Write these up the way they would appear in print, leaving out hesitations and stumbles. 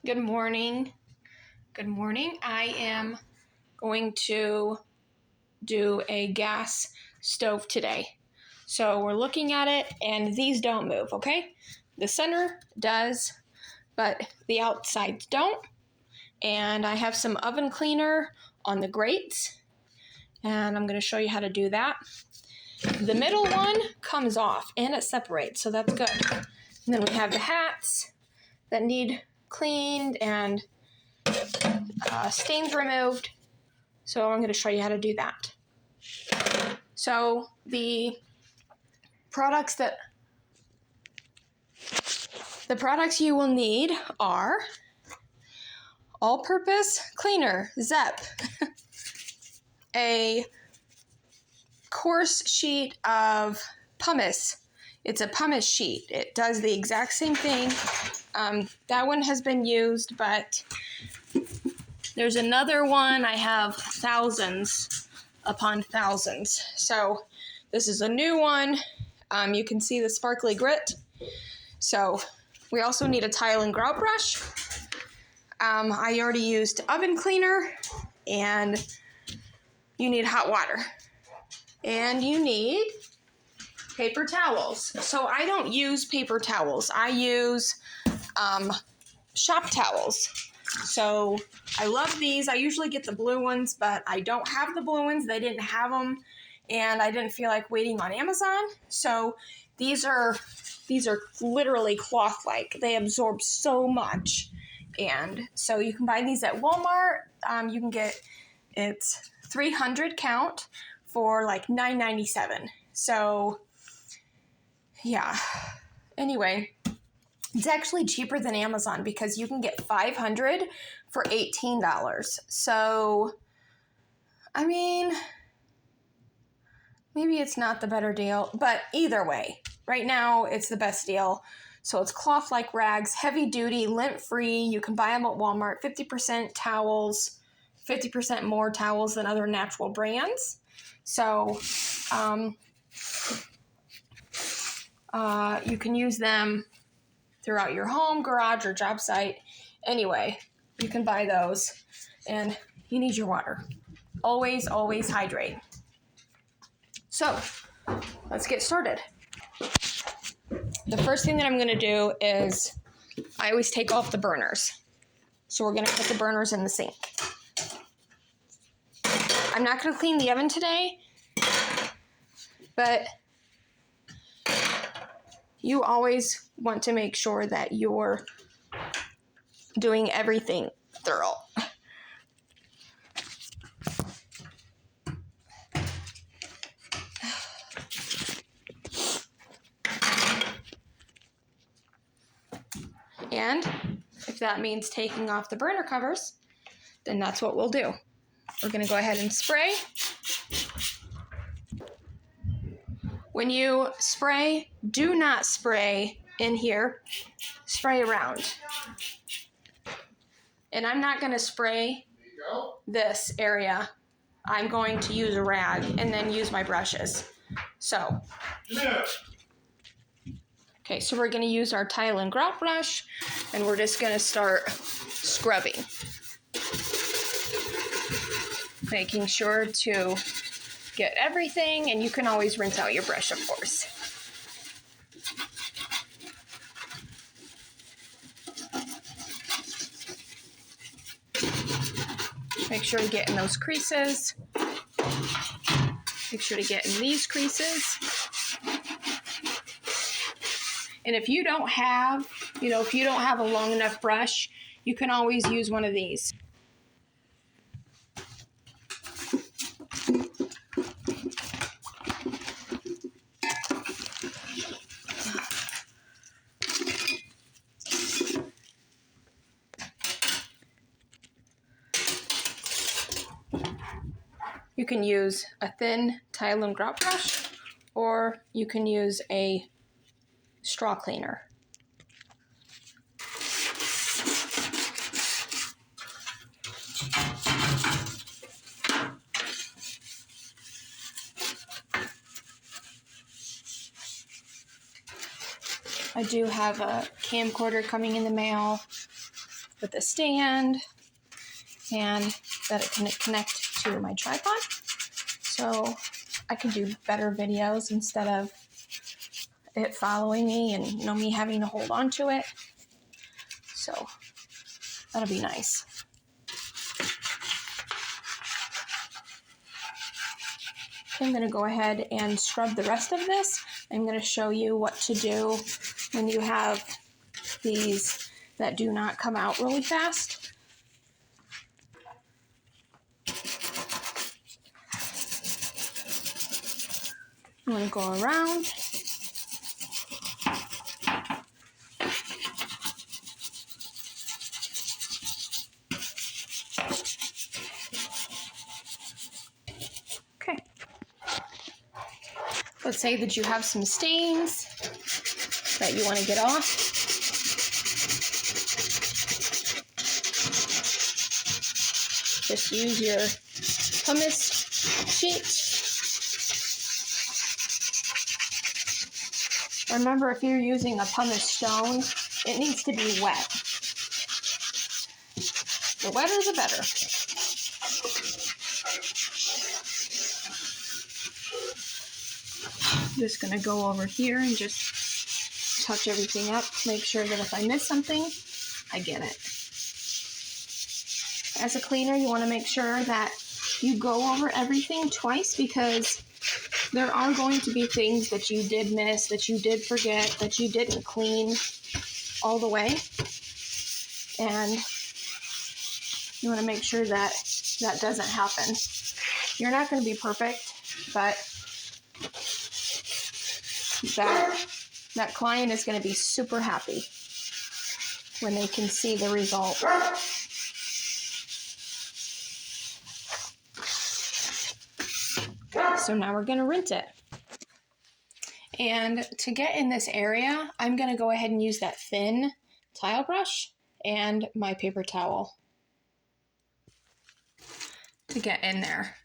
Good morning. Good morning. I am going to do a gas stove today. So we're looking at it and these don't move, okay? The center does, but the outsides don't. And I have some oven cleaner on the grates and I'm going to show you how to do that. The middle one comes off and it separates, so that's good. And then we have the hats that need cleaned and stains removed. So I'm going to show you how to do that. So the products you will need are all-purpose cleaner, ZEP, a coarse sheet of pumice. It's a pumice sheet. It does the exact same thing. That one has been used, but there's another one. I have thousands upon thousands. So this is a new one. You can see the sparkly grit. So we also need a tile and grout brush. I already used oven cleaner, and you need hot water. And you need paper towels. So I don't use paper towels. I use shop towels. So I love these. I usually get the blue ones, but I don't have the blue ones. They didn't have them, and I didn't feel like waiting on Amazon. So these are literally cloth-like. They absorb so much. And so you can buy these at Walmart. You can get, it's 300 count for like $9.97. So yeah. Anyway, it's actually cheaper than Amazon because you can get 500 for $18. So, I mean, maybe it's not the better deal, but either way, right now it's the best deal. So it's cloth-like rags, heavy duty, lint-free. You can buy them at Walmart. 50% towels, 50% more towels than other natural brands. So you can use them throughout your home, garage, or job site. Anyway, you can buy those, and you need your water. Always, always hydrate. So let's get started. The first thing that I'm going to do is I always take off the burners. So we're going to put the burners in the sink. I'm not going to clean the oven today, but you always want to make sure that you're doing everything thorough. And if that means taking off the burner covers, then that's what we'll do. We're going to go ahead and spray. When you spray, do not spray in here. Spray around. And I'm not going to spray this area. I'm going to use a rag and then use my brushes. So, okay, so we're going to use our tile and grout brush, and we're just going to start scrubbing. Making sure to get everything, and you can always rinse out your brush, of course. Make sure to get in those creases. Make sure to get in these creases. And if you don't have, a long enough brush, you can always use one of these. You can use a thin tile and grout brush, or you can use a straw cleaner. I do have a camcorder coming in the mail, with a stand and that it can connect to my tripod. So I can do better videos instead of it following me and me having to hold on to it. So that'll be nice. I'm going to go ahead and scrub the rest of this. I'm going to show you what to do when you have these that do not come out really fast. I'm going to go around. Okay. Let's say that you have some stains that you want to get off. Just use your pumice sheet. Remember, if you're using a pumice stone, it needs to be wet. The wetter, the better. I'm just going to go over here and just touch everything up to make sure that if I miss something, I get it. As a cleaner, you want to make sure that you go over everything twice, because there are going to be things that you did miss, that you did forget, that you didn't clean all the way. And you want to make sure that that doesn't happen. You're not going to be perfect, but that client is going to be super happy when they can see the result. So now we're going to rinse it. And to get in this area, I'm going to go ahead and use that thin tile brush and my paper towel to get in there.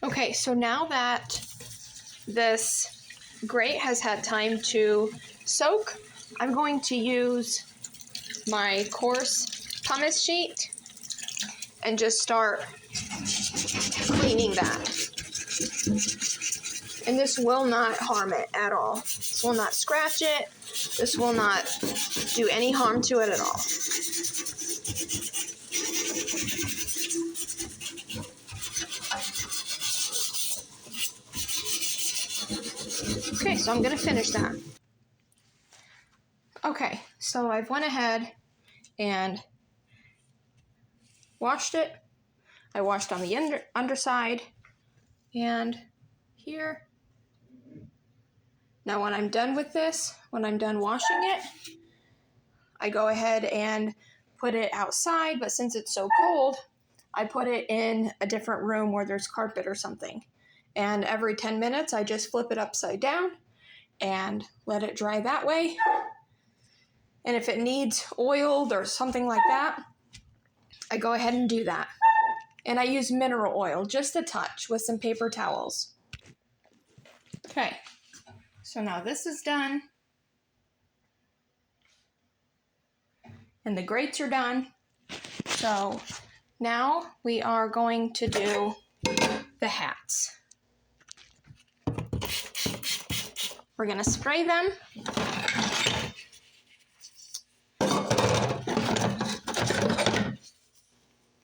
Okay, so now that this grate has had time to soak, I'm going to use my coarse pumice sheet and just start cleaning that. And this will not harm it at all. This will not scratch it. This will not do any harm to it at all. Okay, so I'm going to finish that. Okay, so I've went ahead and washed it. I washed on the underside and here. Now when I'm done with this, when I'm done washing it, I go ahead and put it outside, but since it's so cold, I put it in a different room where there's carpet or something. And every 10 minutes, I just flip it upside down and let it dry that way. And if it needs oiled or something like that, I go ahead and do that. And I use mineral oil, just a touch, with some paper towels. Okay, so now this is done. And the grates are done. So now we are going to do the hats. We're going to spray them.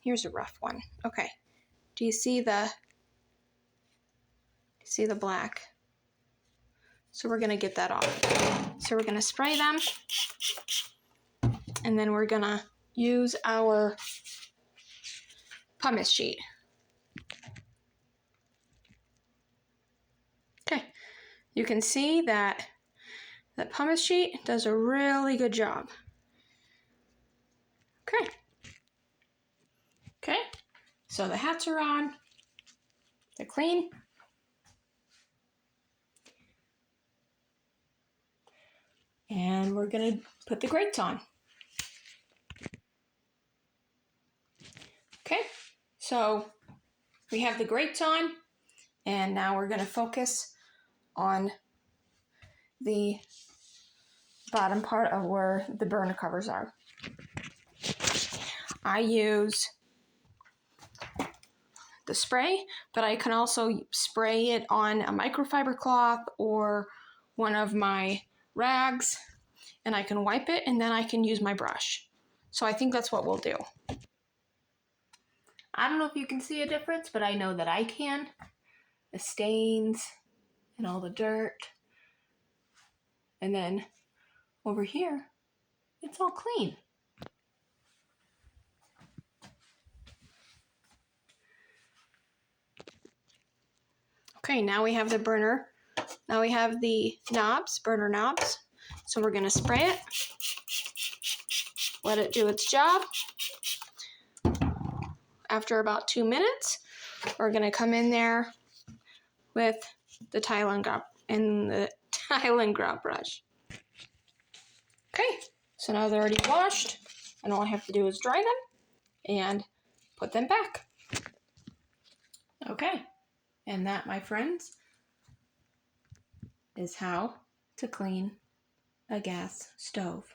Here's a rough one. Okay. Do you see the black? So we're going to get that off. So we're going to spray them. And then we're going to use our pumice sheet. Okay. You can see that pumice sheet does a really good job. Okay. Okay. So the hats are on. They're clean. And we're going to put the grates on. Okay. So We have the grates on, and now we're going to focus on the bottom part of where the burner covers are. I use the spray, but I can also spray it on a microfiber cloth or one of my rags, and I can wipe it, and then I can use my brush. So I think that's what we'll do. I don't know if you can see a difference, but I know that I can. The stains and all the dirt. And then over here, it's all clean. Okay, now we have the burner. Now we have the knobs, burner knobs. So we're going to spray it. Let it do its job. After about 2 minutes, we're going to come in there with the tile and grout brush. Okay, so now they're already washed, and all I have to do is dry them and put them back. Okay, and that, my friends, is how to clean a gas stove.